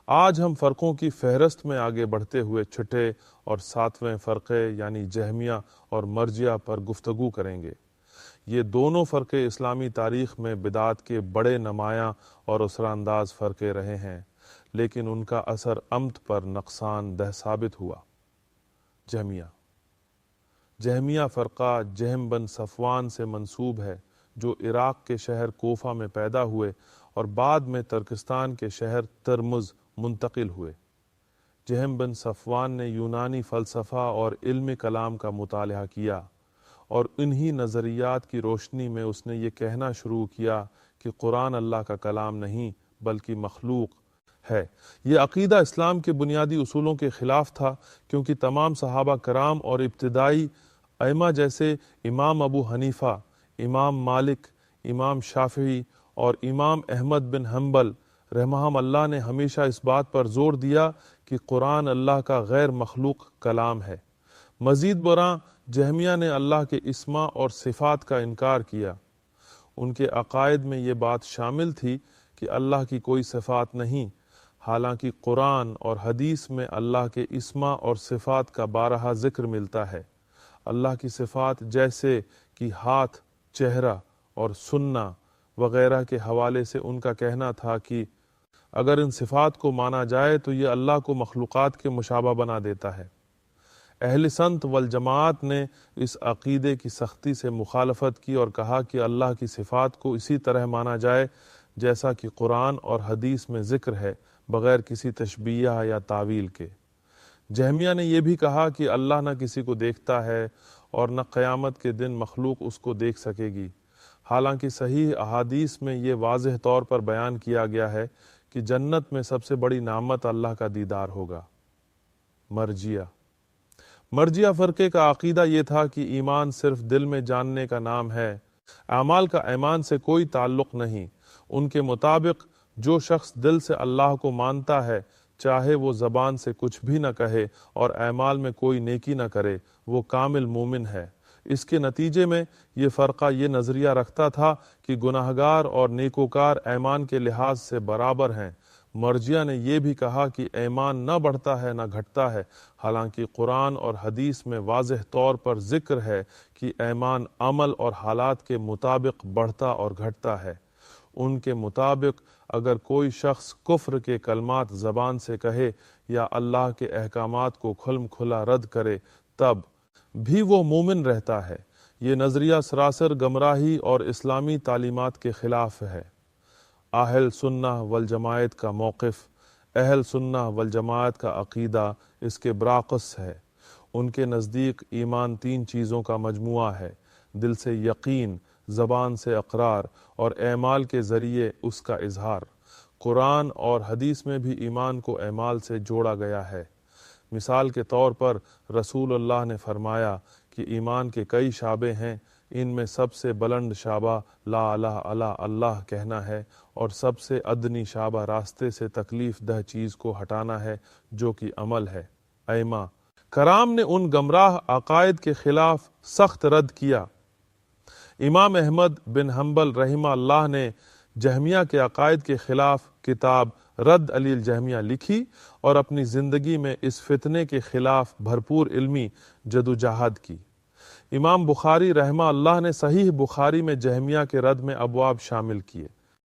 آج ہم فرقوں کی فہرست میں آگے بڑھتے ہوئے چھٹے اور ساتویں فرقے یعنی جہمیہ اور مرجیہ پر گفتگو کریں گے۔ یہ دونوں فرقے اسلامی تاریخ میں بدعت کے بڑے نمایاں اور اثر انداز فرقے رہے ہیں، لیکن ان کا اثر امت پر نقصان دہ ثابت ہوا۔ جہمیہ فرقہ جہم بن صفوان سے منسوب ہے، جو عراق کے شہر کوفہ میں پیدا ہوئے اور بعد میں ترکستان کے شہر ترمز منتقل ہوئے۔ جہم بن صفوان نے یونانی فلسفہ اور علم کلام کا مطالعہ کیا، اور انہی نظریات کی روشنی میں اس نے یہ کہنا شروع کیا کہ قرآن اللہ کا کلام نہیں بلکہ مخلوق ہے۔ یہ عقیدہ اسلام کے بنیادی اصولوں کے خلاف تھا، کیونکہ تمام صحابہ کرام اور ابتدائی ائمہ جیسے امام ابو حنیفہ، امام مالک، امام شافعی اور امام احمد بن حنبل رحمہم اللہ نے ہمیشہ اس بات پر زور دیا کہ قرآن اللہ کا غیر مخلوق کلام ہے۔ مزید برآں جہمیہ نے اللہ کے اسماء اور صفات کا انکار کیا۔ ان کے عقائد میں یہ بات شامل تھی کہ اللہ کی کوئی صفات نہیں، حالانکہ قرآن اور حدیث میں اللہ کے اسماء اور صفات کا بارہا ذکر ملتا ہے۔ اللہ کی صفات جیسے کہ ہاتھ، چہرہ اور سننا وغیرہ کے حوالے سے ان کا کہنا تھا کہ اگر ان صفات کو مانا جائے تو یہ اللہ کو مخلوقات کے مشابہ بنا دیتا ہے۔ اہل سنت والجماعت نے اس عقیدے کی سختی سے مخالفت کی اور کہا کہ اللہ کی صفات کو اسی طرح مانا جائے جیسا کہ قرآن اور حدیث میں ذکر ہے، بغیر کسی تشبیہ یا تعویل کے۔ جہمیہ نے یہ بھی کہا کہ اللہ نہ کسی کو دیکھتا ہے اور نہ قیامت کے دن مخلوق اس کو دیکھ سکے گی، حالانکہ صحیح احادیث میں یہ واضح طور پر بیان کیا گیا ہے کہ جنت میں سب سے بڑی نعمت اللہ کا دیدار ہوگا۔ مرجیہ فرقے کا عقیدہ یہ تھا کہ ایمان صرف دل میں جاننے کا نام ہے، اعمال کا ایمان سے کوئی تعلق نہیں۔ ان کے مطابق جو شخص دل سے اللہ کو مانتا ہے، چاہے وہ زبان سے کچھ بھی نہ کہے اور اعمال میں کوئی نیکی نہ کرے، وہ کامل مومن ہے۔ اس کے نتیجے میں یہ فرقہ یہ نظریہ رکھتا تھا کہ گناہگار اور نیکوکار ایمان کے لحاظ سے برابر ہیں۔ مرجیہ نے یہ بھی کہا کہ ایمان نہ بڑھتا ہے نہ گھٹتا ہے، حالانکہ قرآن اور حدیث میں واضح طور پر ذکر ہے کہ ایمان عمل اور حالات کے مطابق بڑھتا اور گھٹتا ہے۔ ان کے مطابق اگر کوئی شخص کفر کے کلمات زبان سے کہے یا اللہ کے احکامات کو کھلم کھلا رد کرے، تب بھی وہ مومن رہتا ہے۔ یہ نظریہ سراسر گمراہی اور اسلامی تعلیمات کے خلاف ہے۔ اہل سنہ والجماعت کا موقف، اہل سنہ والجماعت کا عقیدہ اس کے برعکس ہے۔ ان کے نزدیک ایمان 3 چیزوں کا مجموعہ ہے: دل سے یقین، زبان سے اقرار اور اعمال کے ذریعے اس کا اظہار۔ قرآن اور حدیث میں بھی ایمان کو اعمال سے جوڑا گیا ہے۔ مثال کے طور پر رسول اللہ نے فرمایا کہ ایمان کے کئی شعبے ہیں، ان میں سب سے بلند شعبہ لا الہ الا اللہ کہنا ہے، اور سب سے ادنی شعبہ راستے سے تکلیف دہ چیز کو ہٹانا ہے جو کہ عمل ہے۔ ائمہ کرام نے ان گمراہ عقائد کے خلاف سخت رد کیا۔ امام احمد بن حنبل رحمہ اللہ نے جہمیہ کے عقائد کے خلاف کتاب رد علی الجہمیہ لکھی اور اپنی زندگی میں اس فتنے کے خلاف بھرپور علمی جدوجہد کی۔ امام بخاری رحمہ اللہ نے صحیح بخاری میں جہمیہ کے رد میں ابواب شامل کیے۔